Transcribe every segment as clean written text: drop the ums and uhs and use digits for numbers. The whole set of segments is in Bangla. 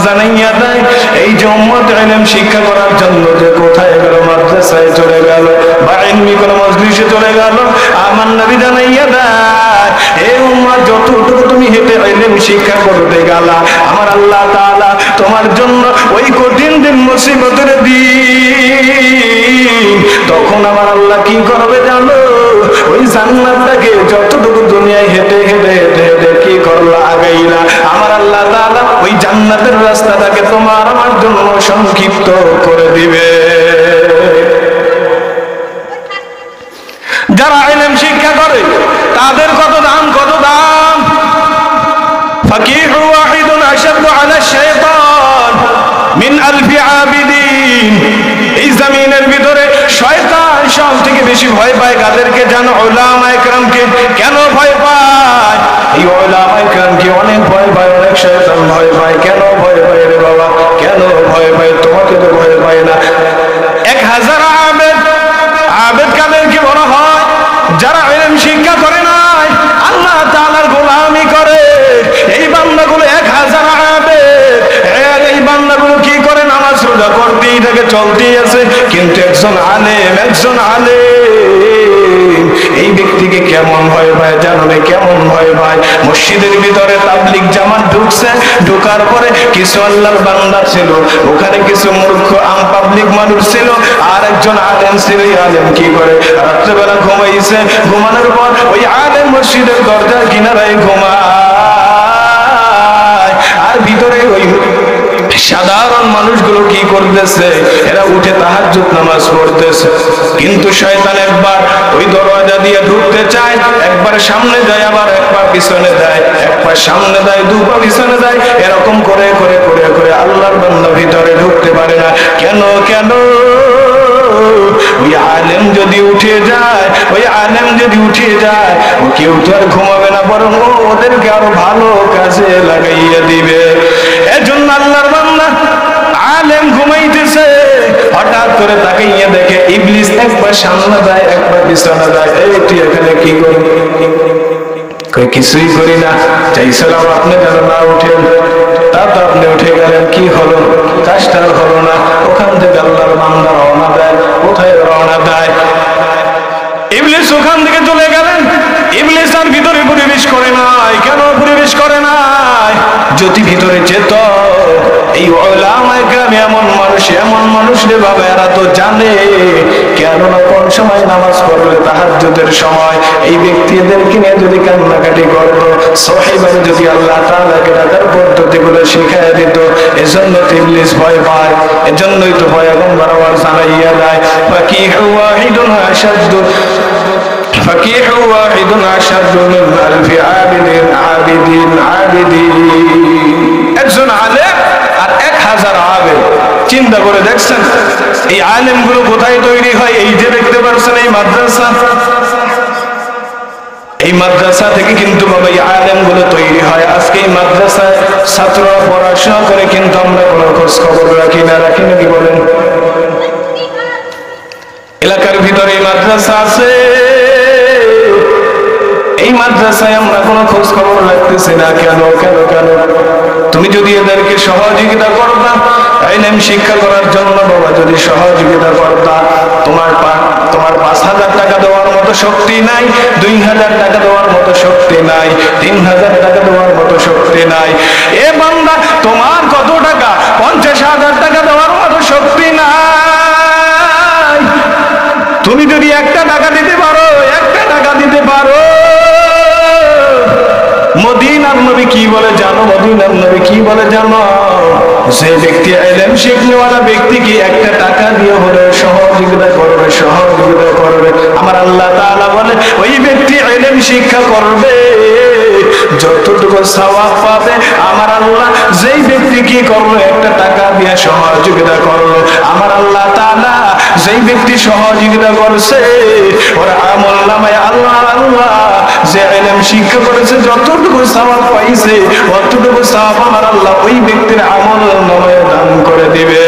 জানাইয়া দেয় এই যে উম্মত ইলম শিক্ষা করার জন্য যে কোথায় গেল, মাদ্রাসায় চলে গেল বা ইলমি কোন মজলিসে চলে গেল, আমার নবী জানাইয়া দেয় এই উম্মত যতটুকু তুমি হেঁটে ইলম শিক্ষা করতে গেলা, আমার আল্লাহ তাআলা তোমার জন্য ওই কঠিন দিন মুসিবতের দিন তখন আমার আল্লাহ কি করবে জানো? ওই জান্নাতটাকে যতটুকু দুনিয়ায় হেঁটে হেঁটে হেঁটে হেঁটে কি করলা আগাইলা, আমার আল্লাহ তাআলা ওই জান্নাতের রাস্তাটাকে তোমার আমার জন্য সংক্ষিপ্ত করে দিবে। যারা ইলম শিক্ষা করে তাদের কত দাম, কত দাম। ফাকিহু ওয়াহিদুন আশাদ্দু আলা শাইতান মিন আলফি আবিদিন। এই জমিনের ভিতরে শয়তান সব থেকে বেশি ভয় পায় কাদেরকে জানো? উলামায়ে কেরামকে। কেন ভয় পায়? এই উলামায়ে কেরামকে অনেক ভয় পায়, অনেক শয়তান ভয় পায়। কেন ভয় পায় রে বাবা? কেন ভয় পায়? তোমাকে তো ভয় পায় না। 1000 আবেদ, আবেদ কাদেরকে বলা হয়? যারা ইলম শিক্ষা করে নাই, আল্লাহ তাআলার গোলামি করে। এই বান্দাগুলো 1000 আবেদ। এই বান্দাগুলো কি করে? নামাজ রোজা করতেই থাকে, চলতেই আছে, কিন্তু একজন আলেম, একজন আলেম এই ব্যক্তিকে কেমন ভয় পায় জানো? কেমন ভয় পায়? মসজিদের ভিতরে তাবলীগ জামাত ঢুকছে, ঢোকার পরে কিছু আল্লাহর বান্দা ছিল, ওখানে কিছু মূর্খ আম পাবলিক মানুষ ছিল, আর একজন আলেম ছিল। এই আলেম কি করে? রাত্রেবেলা ঘুমাইছে, ঘুমানোর পর ওই আলেম মসজিদের দরজার কিনারায় ঘুমায়, আর ভিতরে ওই সাধারণ মানুষগুলো কি করতেছে? এরা উঠে তাহাজ্জুদ নামাজ পড়তেছে। কিন্তু শয়তান একবার ওই দরজা দিয়ে ঢুকতে চায়, একবার সামনে যায়, আবার একবার পিছনে যায়, একবার সামনে যায়, দুবার পিছনে যায়, এরকম করে করে করে করে আল্লাহর বান্দা ভিতরে ঢুকতে পারে না। কেন? কেন? ওই আলেম যদি উঠে যায়, ওই আলেম যদি উঠে যায়, ও কেউ তো আর ঘুমাবে না, বরং ওদেরকে আরো ভালো কাজে লাগাইয়া দিবে। এজন্য আল্লাহর বান্দা আলেম ঘুমাইতেছে, হঠাৎ করে তাকাইয়া দেখে ইবলিস একবার সামনে যায়, একবার পিছনে যায়। এই তুই এখানে কি করবি? কিছুই করি না, চাইছিলাম আপনি যেন না উঠেন, তা তো আপনি উঠে গেলেন, কি হলো? কাজটা হলো না। ওখান থেকে আল্লাহর বান্দা রওনা দেয়। কোথায় রওনা দেয়? ইবলিস ওখান থেকে চলে গেলেন। ইবলিস আর ভিতরে প্রবেশ করে নাই। কেন প্রবেশ করে নাই? যদি ভিতরে যেত, এই উলামায়ে কেরাম এমন মানুষ রে বাবা, এরা তো জানে কেননা কোন সময় নামাজ পড়লে তাহাজ্জুদের সময় এই ব্যক্তিদেরকে নিয়ে যদি কান্নাকাটি করতো, সহিভাবে যদি আল্লাহ তাআলাকে ডাকার পদ্ধতিগুলো শিখাইয়া দিত। এজন্য ইবলিস ভয় পায়, এজন্যই তো পয়গম্বর আবার জানাইয়া দেয় ফাকিহু ওয়াহিদুন আশাদ্দু ফাকিহু ওয়াহিদুন আশাদ্দু মিন আলফি আবিদিন আবিদিন আবিদিন। একজন আলেম আর 1000 আবেদ। চিন্তা করে দেখছেন এই আলেমগুলো কোথায় তৈরি হয়? এই যে দেখতে পাচ্ছেন এই মাদ্রাসা, এই মাদ্রাসা থেকে কিন্তু বাবা এই আলেমগুলো তৈরি হয়। আজকে এই মাদ্রাসায় ছাত্ররা পড়াশোনা করে, কিন্তু আমরা কোনো খোঁজ খবর রাখি না। রাখি নাকি বলেন? এলাকার ভিতরে এই মাদ্রাসা আছে, এই মাদ্রাসায় আমরা কোনো খোঁজ খবর রাখতেছি না। কেন? কেন? কেন? তুমি যদি এদেরকে সহযোগিতা করতা, ইলম শিক্ষা করার জন্য বাবা যদি সহযোগিতা করতা, তোমার 5000 টাকা দেওয়ার মতো শক্তি নাই, 2000 টাকা দেওয়ার মতো শক্তি নাই, 3000 টাকা দেওয়ার মতো শক্তি নাই। এ বান্দা, তোমার কত টাকা? 50,000 টাকা দেওয়ার মতো শক্তি নাই। তুমি যদি 1 টাকা দিতে পারো, 1 টাকা দিতে পারো, মদিনার নবী কি বলে জানো? মদিনার নবী কি বলে জানো? যে ব্যক্তি ইলম শিখনেওয়ালা ব্যক্তিকে 1 টাকা দিয়ে হলে সহযোগিতা করবে, সহযোগিতা করবে, আমার আল্লাহ তাআলা বলে ওই ব্যক্তি ইলম শিক্ষা করবে, যতটুকু সওয়াব পাবে আমার আল্লাহ যেই ব্যক্তি কি করলো 1 টাকা দিয়ে সহযোগিতা করলো, আমার আল্লাহ তাআলা যেই ব্যক্তি সহযোগিতা করছে ওর আমলনামায় আল্লাহ যে ইলম শিক্ষা করেছে যতটুকু সওয়াব পাইছে, অতটুকু সওয়াব আমার আল্লাহ ওই ব্যক্তির আমলনামায় দান করে দিবে।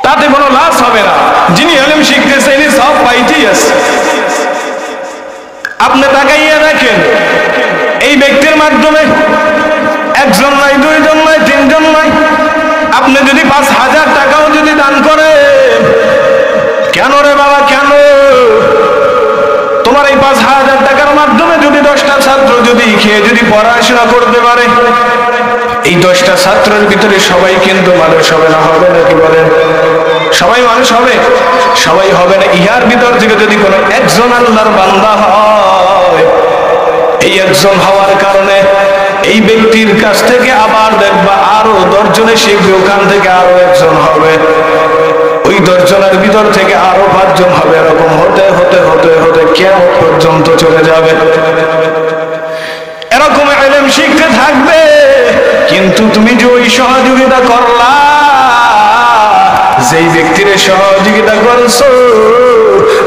তাতে কোনো লস হবে না। যিনি ইলম শিখতেছে তিনি সওয়াব পাইতেই আছে। আপনি তাকাইয়া দেখেন এই ব্যক্তির মাধ্যমে একজন নয়, দুইজন নয়, তিনজন নয়, আপনি যদি 5,000 টাকাও যদি দান করেন, কেন রে বাবা কেন? তোমার এই 5,000 টাকার মাধ্যমে যদি 10টা ছাত্র যদি খেয়ে যদি পড়াশোনা করতে পারে, এই 10টা ছাত্রের ভিতরে সবাই কিন্তু মানুষ হবে না? হবে নাকি বলেন? সবাই মানুষ হবে? সবাই হবে না। ইহার ভিতর থেকে যদি কোনো একজন আল্লাহর বান্দা হয়, এই একজন হওয়ার কারণে এই ব্যক্তির কাছ থেকে আবার দেখবা আরো 10 জনে শিখবে, ওখান থেকে আরো একজন হবে, ওই 10 জনের ভিতর থেকে আরো 5 জন হবে, এরকম হতে হতে হতে হতে কিয়ামত পর্যন্ত চলে যাবে। এরকম ইলম শিখতে থাকবে। কিন্তু তুমি যে ওই সহযোগিতা করলা, যেই ব্যক্তির সহযোগিতা করছো,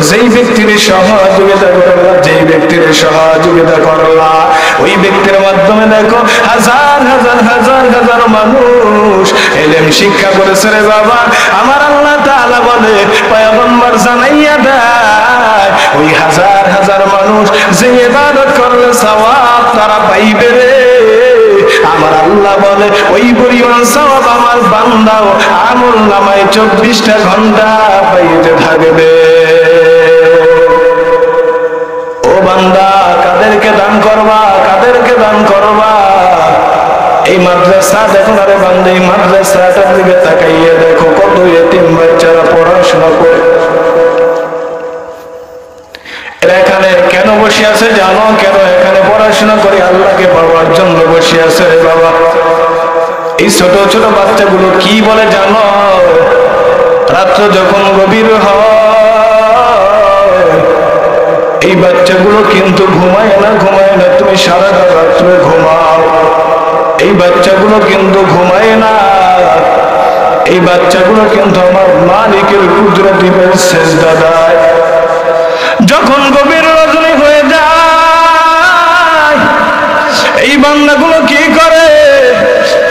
যেই ব্যক্তির সহযোগিতা করলা, যেই ব্যক্তির সহযোগিতা করলা, ওই ব্যক্তির মাধ্যমে দেখো হাজার হাজার হাজার হাজার মানুষ ইলম শিক্ষা করেছে রে বাবা। আমার আল্লাহ তাআলা বলে, পয়গম্বর জানাইয়া দেয়, ওই হাজার হাজার মানুষ যে ইবাদত করলে সওয়াব তারা পাইবে রে। আমার আল্লাহ বলে, ওই পরিমাণ সওয়াব আমার বান্দাও আমল নামায় 24টা ঘন্টা পাইতে থাকবে। ও বান্দা, কাদেরকে দান করবা? কাদেরকে দান করবা? এই মাদ্রাসা দেখো না রে বান্দা, এই মাদ্রাসাটার দিকে তাকাইয়া দেখো, কত এতিম বাচ্চারা পড়াশোনা করে। এরা এখানে কেন বসে আছে জানো? কেন এখানে পড়াশোনা করে? আল্লাহকে পাওয়ার জন্য বসে আছে রে বাবা। এই ছোট ছোট বাচ্চাগুলো কি বলে জানো? রাত্র যখন গভীর হয়, এই বাচ্চাগুলো কিন্তু ঘুমায় না, ঘুমায় না। তুমি সারা রাত্রে ঘুমাও, এই বাচ্চাগুলো কিন্তু ঘুমায় না। এই বাচ্চাগুলো কিন্তু আমার মালিকের কুদরতি সেজদা দেয়। যখন গভীর রজনী হয়ে যায়, এই বান্দাগুলো কি করে?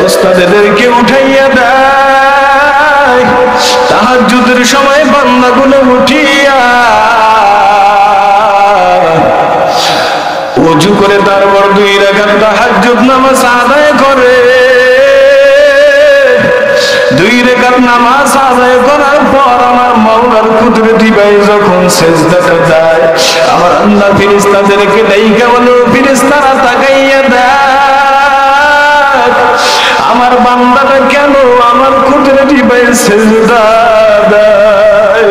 ওস্তাদেরকে উঠাইয়া দেয়। তাহাজ্জুদের সময় বান্দাগুলো উঠিয়া ওযু করে তারপর 2 রাকাত তাহাজ্জুদ নামাজ আদায় করে। 2 রাকাত নামাজ আদায় করার পর আমার মাওলার কুদরতি ভাই যখন সেজদাটা দেয়, আমার আল্লাহ ফেরেশতাদেরকে ডাইকা বলে, ফেরেশতারা তাকাইয়া দেয়, আমার বান্দাটা কেন আমার কুদরতি ভাই সেজদা দেয়?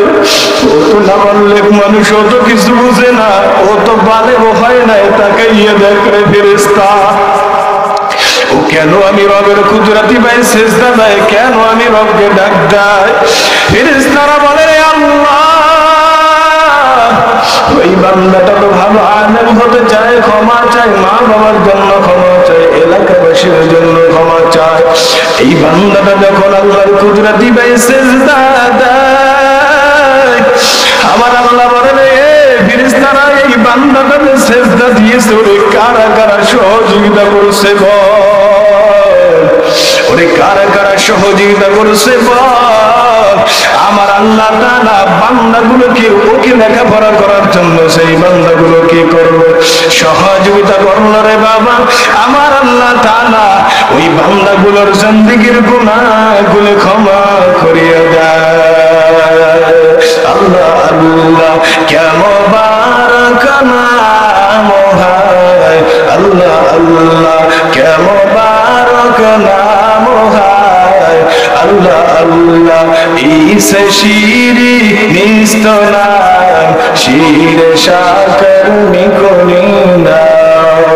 ও তো নাবালেগ মানুষ, ও তো কিছু বুঝে না, ও তো বালেগ হয় নাই। তাকাইয়া দেখ রে ফেরেশতা, ও কেন আমি রবের কুদরতি ভাই সেজদা দেয়? কেন আমি রবকে ডাক দেয়? ফেরেশতারা বলে, রে আল্লাহ, ওই বান্দাটা তো ভালো আলেম হতে চায়, ক্ষমা চায়, মা বাবার জন্য ক্ষমা চায়, এলাকাবাসীর জন্য ক্ষমা চায়। এই বান্দাটা যখন আল্লাহর কুদরতি ভাই সেজদা দেয়, আমার আল্লাহ বলে, রে ফেরেশতারা, এই বান্দাটাকে সেজদা দিয়েছে, ওরে কারা কারা সহযোগিতা করছে বল? ওরে কারা কারা সহযোগিতা করছে বল? আমার আল্লাহ তাআলা বান্দাগুলোকে ওকে লেখাপড়া করার জন্য সেই বান্দাগুলো কি করবে? সহযোগিতা করলো রে বাবা। আমার আল্লাহ তাআলা ওই বান্দাগুলোর জিন্দেগীর গুনাহগুলো ক্ষমা করিয়া দেয়। আল্লাহ আল্লাহ ক্যা মুবারক নাম হায়, আল্লাহ আল্লাহ ক্যা মুবারক নাম হায়, আল্লাহ আল্লাহ ইসে শিরি নিস্ত নাম, শিরে শাকর নিকোনি নাও।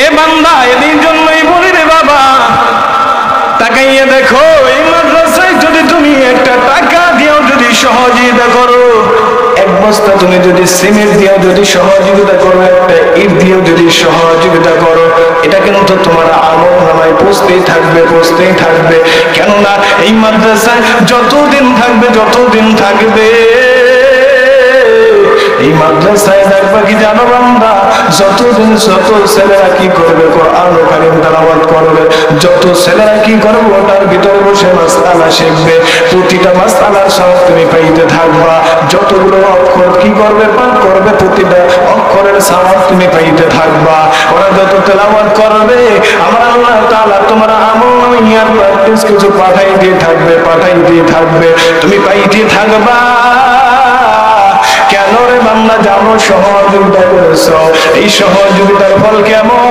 এ বান্দা, এদের জন্যই বলি রে বাবা, তাকাইয়া দেখো, এই মাদ্রাসায় যদি তুমি একটা টাকা দিয়েও যদি সহযোগিতা করো, এক বস্তা তুমি যদি সিমেন্ট দিয়েও যদি সহযোগিতা করো, একটা ইট দিয়েও যদি সহযোগিতা করো, এটা কিন্তু তোমার আমল নামায় পৌঁছতেই থাকবে, পৌঁছতেই থাকবে। কেননা এই মাদ্রাসায় যতদিন থাকবে, যতদিন থাকবে, এই মাদ্রাসায় দেখবা কি জানো বান্দা, যতদিন যত ছেলেরা কি করবে? কোরআন কারীম তেলাওয়াত করবে। যত ছেলেরা কি করবে? ওটার ভিতরে বসে মাসআলা শিখবে। প্রতিটা মাসআলার সওয়াব তুমি পাইতে থাকবা। যতগুলো অক্ষর কি করবে? পাঠ করবে, প্রতিটা অক্ষরের সওয়াব তুমি পাইতে থাকবা। ওরা যত তেলাওয়াত করবে, আমার আল্লাহ তাআলা তোমার আমল প্র্যাকটিস কিছু পাঠাই দিয়ে থাকবে, তুমি পাইতে থাকবা। কেন রে বান্দা জানো সহযোগিতা করেছ, এই সহযোগিতার ফল কেমন?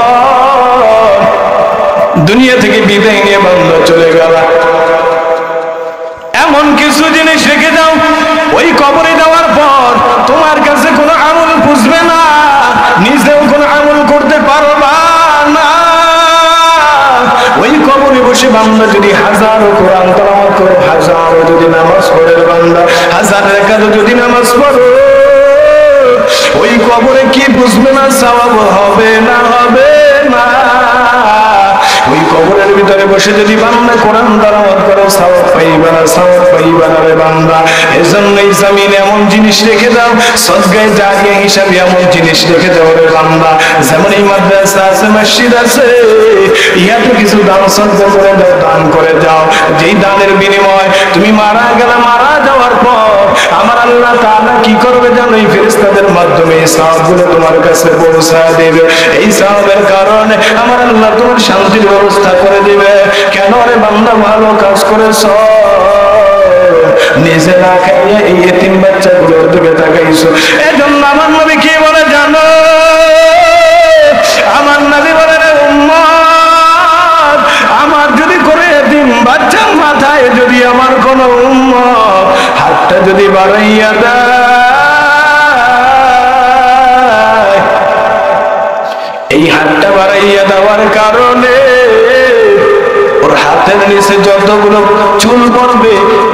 দুনিয়া থেকে বিদায় নিয়ে বান্দা চলে গেল, এমন কিছু জিনিস রেখে যাও, ওই কবরে যাওয়ার পর তোমার কাছে কোনো আমল বুঝবে না, নিজেও কোনো আমল করতে পারবা না। ওই কবরে বসে বান্দা যদি হাজারো কোরআন তেলাওয়াত করে, হাজারো যদি নামাজ পড়ে বান্দা, হাজার রাকাত যদি নামাজ পড়ো, ওই কবরে কি বুঝবে না? সওয়াব হবে না, হবে না। ওই কবরের ভিতরে বসে যদি বান্দা কোরআন তেলাওয়াত করে, সওয়াব পাইবা না, সওয়াব পাইবা না রে বান্দা। এজন্যই জমিনে এমন জিনিস রেখে দাও, সদকায়ে জারিয়া হিসাবে এমন জিনিস রেখে দাও রে বান্দা। যেমন এই মাদ্রাসা আছে, মসজিদ আছে, ইয়াতে কিছু দান সদকা করে দাও, দান করে যাও। যেই দানের বিনিময় তুমি মারা গেলে, মারা যাওয়ার পর আমার আল্লাহ তাআলা কি করবে জানো? এই ফেরেশতাদের মাধ্যমে এই সওয়াবগুলো তোমার কাছে পৌঁছায় দেবে। এই সওয়াবের কারণে আমার আল্লাহ তোমার শান্তির ব্যবস্থা করে দিবে। কেন রে বান্দা ভালো কাজ করেছ, নিজে না খাইয়ে এই এতিম বাচ্চাগুলোর দিকে তাকাইছো। এজন্য আমার নবী কি বলে জানো? আমার নবী বলে, রে উম্মত, আমার যদি করে এতিম বাচ্চার মাথায় যদি আমার কোন উম্মত হাতটা যদি বাড়াইয়া দেয়, এই হাতটা বাড়াইয়া দেওয়ার কারণে ওর হাতের নিচে যতগুলো চুল পড়বে,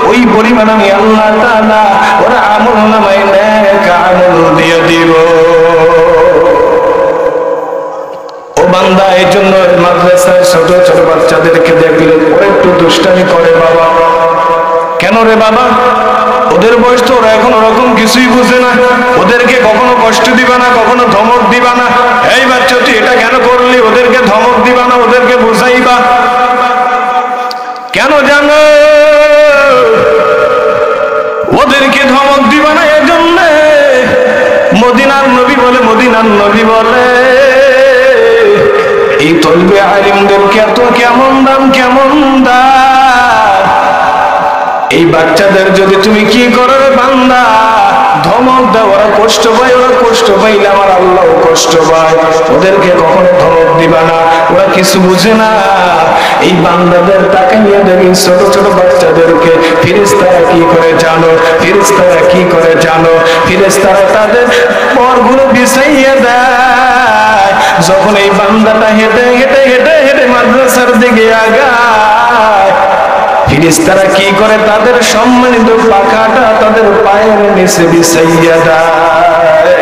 ওই পরিমাণ আমি আল্লাহ তাআলা ওর আমলনামায় নেক আমল দিয়ে দিব। ও বান্দা, এই জন্য মাদ্রাসায় ছোট ছোট বাচ্চাদেরকে দেখলে ওরা একটু দুষ্টামি করে বাবা। কেন রে বাবা? ওদের বয়স তো ওরা এখন ওরকম কিছুই বুঝে না। ওদেরকে কখনো কষ্ট দিবা না, কখনো ধমক দিবা না। এই বাচ্চা তুই এটা কেন করলি, ওদেরকে ধমক দিবা না, ওদেরকে বুঝাইবা। কেন জানো? ওদেরকে ধমক দিবা না, এজন্য মদিনার নবী বলে এই তলবে আলিমদেরকে এত কেমন দাম, কেমন দাম। এই বাচ্চাদের যদি তুমি কি করো বান্দা, ধমক দাও, ওরা কষ্ট পায়, ওরা কষ্ট পাইলে আমার আল্লাহও কষ্ট পায়। ওদেরকে কখনো ধমক দিবা না, ওরা কিছু বুঝে না। এই বান্দাদের তাকাইয়া দেখি ছোট ছোট বাচ্চাদেরকে ফেরেশতারা কি করে জানো? ফেরেশতারা কি করে জানো? ফেরেশতারা তাদের পরগুলো বিছাইয়া দেয়। যখন এই বান্দাটা হেঁটে হেঁটে হেঁটে হেঁটে মাদ্রাসার দিকে আগায়, ফেরেশতারা কি করে? তাদের সম্মানিত পাখাটা তাদের পায়ের নিচে বিছাইয়া দেয়।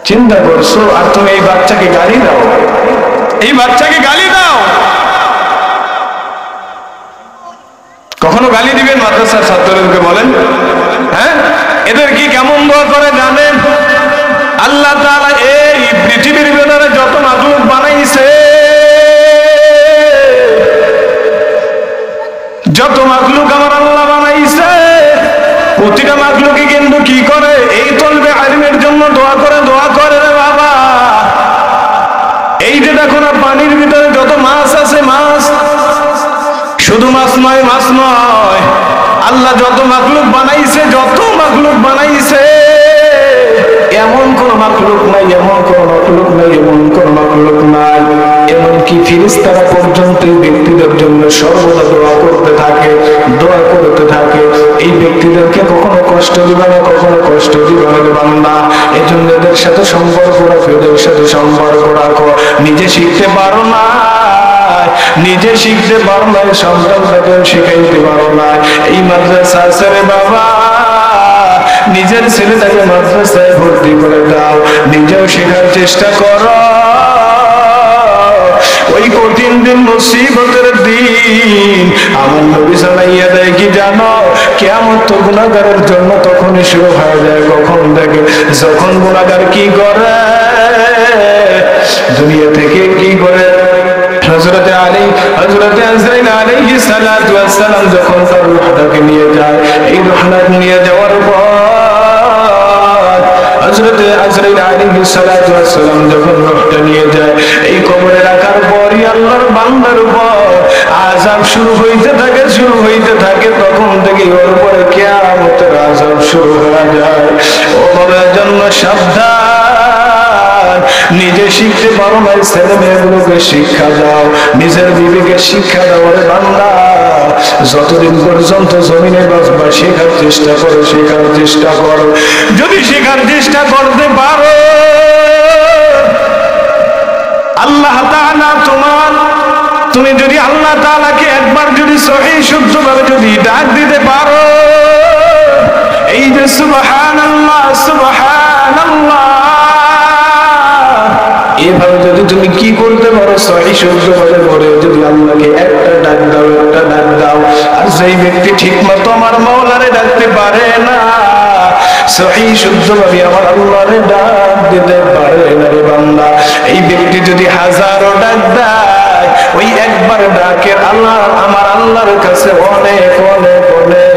চিন্তা করছো? আর তুমি এই বাচ্চাকে গালি দাও, এই বাচ্চাকে গালি দাও। কখনো গালি দিবেন মাদ্রাসার ছাত্রদেরকে? বলেন, হ্যাঁ? এদের কি কেমন দোয়া করে জানেন? আল্লাহ তাআলা এই পৃথিবীর ভিতরে যত মাখলুক বানাইছে, যত মাখলুক আমার আল্লাহ বানাইছে, প্রতিটা মাখলুকই কিন্তু কি করে? এই তলবে আলিমের জন্য দোয়া করে, দোয়া করে রে বাবা। এই যে দেখো না পানির ভিতরে যত মাছ আছে, মাছ, শুধু মাছ নয়, মাছ নয়, আল্লাহ যত মাখলুক বানাইছে, যত মাখলুক বানাইছে, এমন কোন মাখলুক নাই, এমন কোন মাখলুক নাই, এমন কোন মাখলুক নাই। এমনকি ফেরেশতারা পর্যন্ত এই ব্যক্তিদের জন্য সর্বদা দোয়া করতে থাকে, দোয়া করতে থাকে। এই ব্যক্তিদেরকে কখনো কষ্ট দিবা না, কখনো কষ্ট দিবা না বান্দা। এই জন্য এদের সাথে সম্পর্ক রাখো, এদের সাথে সম্পর্ক রাখো। নিজে শিখতে পারো না, নিজে শিখতে পারো না, সন্তানটাকে শিখাইতে পারো না। এই মাদ্রাসা আছে রে বাবা, নিজের ছেলেটাকে মাদ্রাসায় ভর্তি করে দাও, নিজেও শেখার চেষ্টা করো। ওই কঠিন দিন, মুসিবতের দিন আমার নবী জানাইয়া দেয় কি জানো? কিয়ামত তো গুনাহগারের জন্য তখনই শুরু হয়ে যায়। কখন থেকে? যখন গুনাহগার কি করে, দুনিয়া থেকে কি করে? হযরতে আলী, হযরতে আজরাইল আলাইহিস সালাতু ওয়াস সালাম যখন তার রূহটাকে নিয়ে যায়, এই রূহটা নিয়ে যাওয়ার পর হযরতে আজরাইল আলাইহিস সালাতু ওয়াস সালাম যখন রূহটা নিয়ে বান্দার উপর আযাব শুরু হইতে থাকে তখন থেকে ওর উপরে কিয়ামতের আযাব শুরু হয়ে যায়। ও বাবার জন্য সাবধান, নিজে শিখতে পারো না, ছেলে মেয়েগুলোকে শিক্ষা দাও, নিজের বিবেকে শিক্ষা দাও। রে বান্দা, যতদিন পর্যন্ত জমিনে বাঁচবা শেখার চেষ্টা করো। যদি শেখার চেষ্টা করতে পারো, আল্লাহ তাআলা তুমি যদি আল্লাহ তাআলাকে একবার যদি সহিহ শুদ্ধভাবে যদি ডাক দিতে পারো, এই যে সুবহানাল্লাহ সুবহানাল্লাহ এভাবে যদি তুমি কি করতে পারো, সহিহ শুদ্ধভাবে বলে যদি আল্লাহকে একটা ডাক দাও। আর যেই ব্যক্তি ঠিক মতো আমার মাওলারে ডাকতে পারে না, সহিহ শুদ্ধভাবে আমার আল্লাহরে ডাক দিতে পারে না, রে বান্দা, এই ব্যক্তি যদি হাজারো ডাক দেয়, ওই একবার ডাকের আমার আল্লাহর কাছে অনেক অনেক অনেক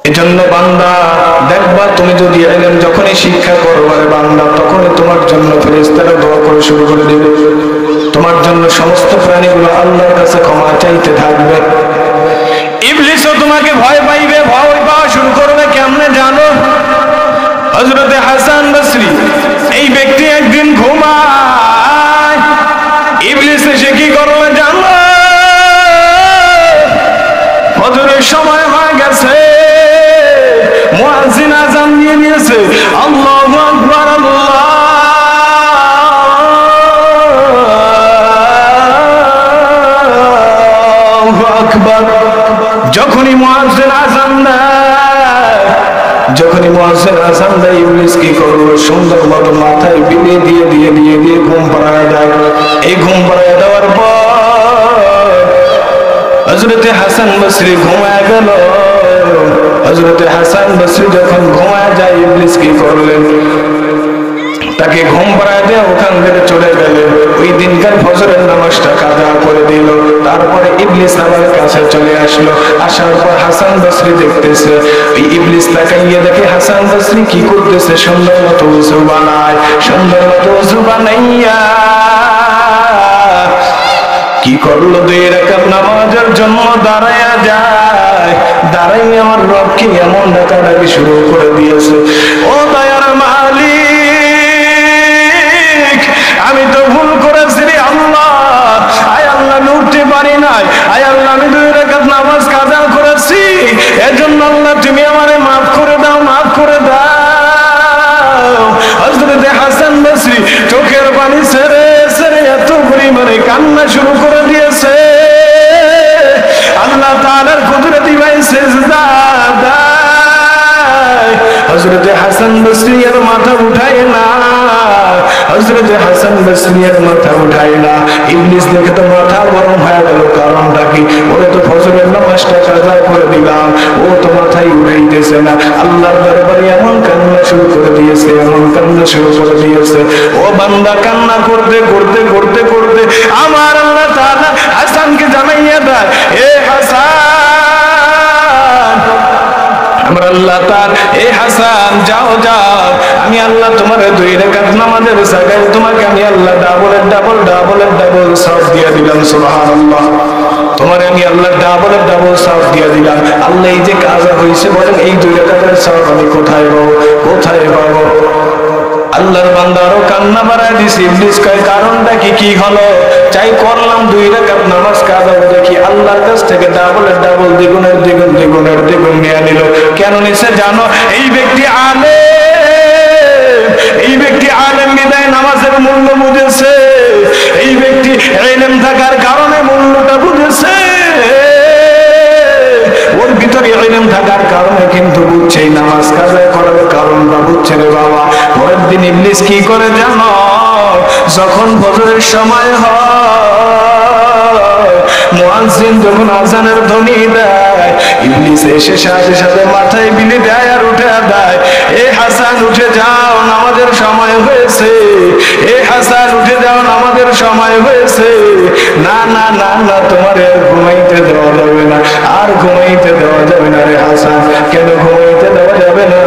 এজন্য বান্দা দেখবা, তুমি যদি ইলম যখনই শিক্ষা করবে বান্দা, তখনই তোমার জন্য ফেরেশতারা দোয়া করে শুরু করে দিবে। তোমার জন্য সমস্ত প্রাণীগুলো আল্লাহর কাছে ক্ষমা চাইতে থাকবে। ইবলিসও তোমাকে ভয় পাওয়া শুরু করবে। কেমনে জানো? হযরতে হাসান বসরি এই ব্যক্তি একদিন ঘুমায়, ইবলিস এসে কি করবে জানো? ফজরের সময় হয়ে গেছে, মুয়াজ্জিন আযান দিয়ে দিয়েছে, আল্লাহু আকবার আল্লাহু আকবার। যখনই মুয়াজ্জিন আযান দেয়, ইবলিস কি করলো? সুন্দর মতো মাথায় বিলে দিয়ে ঘুম পাড়ায় দেয়। এই ঘুম পাড়ায় দেওয়ার পর হযরতে হাসান বসরি ঘুমায় গেল। হযরতে হাসান বসরি যখন ঘুমায় যায়, ইবলিস কি করলেন? তাকে ঘুম পাড়ায় দিয়ে ওখান থেকে চলে গেলেন। ওই দিনকার ফজরের নামাজটা কাজা করে দিল। তারপরে ইবলিস আমার কাছে চলে আসলো। আসার পর হাসান বসরি দেখতেছে, ওই ইবলিস তাকাইয়ে দেখে হাসান বসরি কি করতেছে? সুন্দর মতো ওযু বানাইয়া কি করলো? 2 রাকাত নামাজের জন্য দাঁড়ায়া যায়। দাঁড়াই আমার রবকে এমন ডাকাডাকি শুরু করে দিয়েছে, ও দয়ার মালিক, আমি তো ভুল করেছি রে আল্লাহ। আয় আল্লাহ, আমি উঠতে পারি নাই। আয় আল্লাহ, আমি 2 রাকাত নামাজ কাজা করেছি, এজন্য আল্লাহ তুমি আমারে মাফ করে দাও। হযরতে হাসান বসরি চোখের পানি ছেড়ে এত পরিমাণে কান্না শুরু করে দিয়েছে। আল্লাহ তাআলার কুদরতি ভাই সিজদা দেয়। হযরতে হাসান বসরি এর মাথা উঠায় না, ইবলিস দেখে তো মাথা গরম হয়ে গেল। কারণটা কি? ওরে তো ফজরের নামাজটা কাজা করে দিলাম, ও তো মাথায় উঠাইতেছে না। আল্লাহর দরবারে এমন কান্না শুরু করে দিয়েছে। ও বান্দা, কান্না করতে আমার আল্লাহ তাআলা হাসানকে জানাইয়া দেয়, এ হাসান, আমার আল্লাহ তাআলা, এ হাসান যাও, আমি আল্লাহ তোমার 2 রাকাত নামাজের জায়গায় তোমাকে আমি আল্লাহ ডাবল সওয়াব দিয়ে দিলাম। সুবহানাল্লাহ, তোমার আমি আল্লাহ ডাবল সওয়াব দিয়ে দিলাম। আল্লাহ এই যে কাজা হয়েছে, বলেন এই 2 রাকাতের সওয়াব আমি কোথায় পাবো? আল্লাহর বান্দা আরো কান্না বাড়ায় দিছে। ইবলিস কয়, কারণটা কি হলো? চাই করলাম 2 রাকাত নামাজ কাজা, দেখি আল্লাহর কাছ থেকে ডাবল দ্বিগুণের দ্বিগুণ নিয়ে নিল। কেন নিছে জানো? এই ব্যক্তি আলেম বিদায় নামাজের মূল্য বুঝেছে। এই ব্যক্তি ইলম থাকার কারণে মূল্যটা বুঝেছে। ওর ভিতরে ইলম থাকার কারণে কিন্তু বুঝছে নামাজ কাজা করার কারণটা বুঝছে রে বাবা। পরের দিন ইবলিস কি করে জানো? যখন ফজরের সময় হয়, মুয়াজ্জিন যখন আযানের ধ্বনি দেয়, ইবলিস এসে সাথে মাথায় বিলি দেয় আর উঠে দেয়, এ হাসান উঠে যাও, নামাজের সময় হয়েছে। এ হাসান উঠে যাও, নামাজের সময় হয়েছে। না, তোমার আর ঘুমাইতে দেওয়া যাবে না, রে হাসান। কেন ঘুমাইতে দেওয়া যাবে না?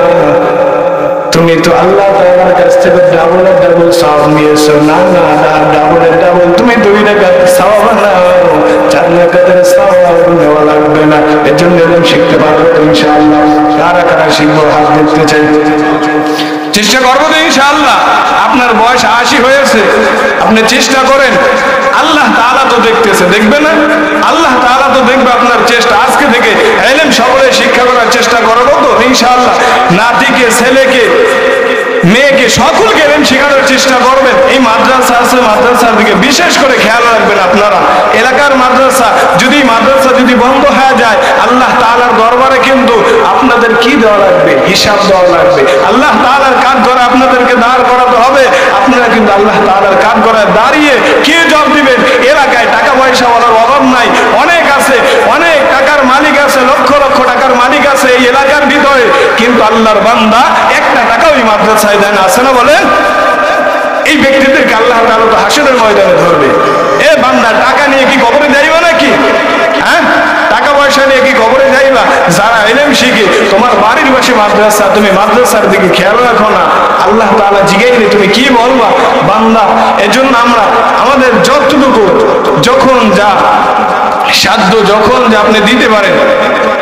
তুমি তুমি তো আল্লাহ তাআলার কাছ থেকে ডাবলের ডাবল সওয়াব নিয়েছো। না না না, ডাবলের ডাবল তুমি 2 রাকাত সওয়াব নাও, 4 রাকাতের সওয়াব নেওয়া লাগবে না। এর জন্য এলেম শিখতে পারবে তো ইনশাআল্লাহ। কারা কারা শিখবো হাত দেখতে চাই? চেষ্টা করবো তো ইনশাআল্লাহ। আপনার বয়স 80 হয়েছে, আপনি চেষ্টা করেন। আল্লাহ তাআলা তো দেখতেছে, দেখবে না? আল্লাহ তাআলা তো দেখবে আপনার চেষ্টা। আজকে থেকে ইলম সকলে শিক্ষা করার চেষ্টা করবো তো ইনশাআল্লাহ। নাতিকে, ছেলেকে, মেয়েকে সকলকে ইলম শেখানোর চেষ্টা করবেন। এই মাদ্রাসা আছে, মাদ্রাসার দিকে বিশেষ করে খেয়াল রাখবেন আপনারা। এলাকার মাদ্রাসা যদি বন্ধ হয়ে যায়, আল্লাহ তাআলার দরবারে কিন্তু আপনাদের কি দেওয়া লাগবে? হিসাব দেওয়া লাগবে। আল্লাহ তাআলার কাজ করে আপনাদেরকে দাঁড় করাতে হবে। আপনারা কিন্তু আল্লাহ তাআলার কাজ করে দাঁড়িয়ে কি জবাব দিবেন? এলাকায় টাকা পয়সা ওনার অভাব নাই, অনেক আছে, অনেক টাকার মালিক আছে, লক্ষ লক্ষ টাকার মালিক আছে এই এলাকার ভিতরে, কিন্তু আল্লাহর বান্দা একটা টাকা ওই মাদ্রাসায় দেন, আছে না বলেন? এই ব্যক্তিদেরকে আল্লাহ তাআলা তো হাসরের ময়দানে ধরবে। এ বান্দা, টাকা নিয়ে কি কবরে যাইবা নাকি? হ্যাঁ, টাকা পয়সা নিয়ে কি কবরে যাইবা? যারা ইলম শিখে, তোমার বাড়ির পাশে মাদ্রাসা, তুমি মাদ্রাসার দিকে খেয়াল রাখো না, আল্লাহ তাআলা জিজ্ঞাসা তুমি কি বলবা বান্দা? এজন্য আমরা আমাদের যতটুকু যখন যা সাধ্য, যখন যে আপনি দিতে পারেন,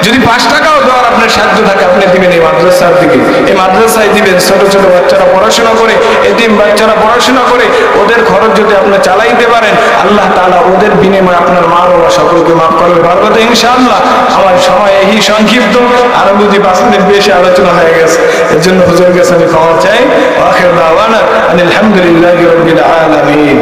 যদি 5 টাকাও দেওয়ার আপনার সাধ্য থাকে, আপনি দিবেন এই মাদ্রাসার দিকে। এই মাদ্রাসায় দিবেন। ছোট ছোট বাচ্চারা পড়াশোনা করে, এতিম বাচ্চারা পড়াশোনা করে, ওদের খরচ যদি আপনি চালাইতে পারেন, আল্লাহ তাআলা ওদের বিনিময়ে আপনার মা বাবা সকলকে মাফ করবে পারবে তো ইনশাআল্লাহ। আমার সময় এই সংক্ষিপ্ত, আরো বুঝি 5 মিনিট বেশি আলোচনা হয়ে গেছে, এর জন্য হুজুরের কাছে আমি ক্ষমা চাই। আখির দাওয়ানা আলহামদুলিল্লাহি রাব্বিল আলামিন।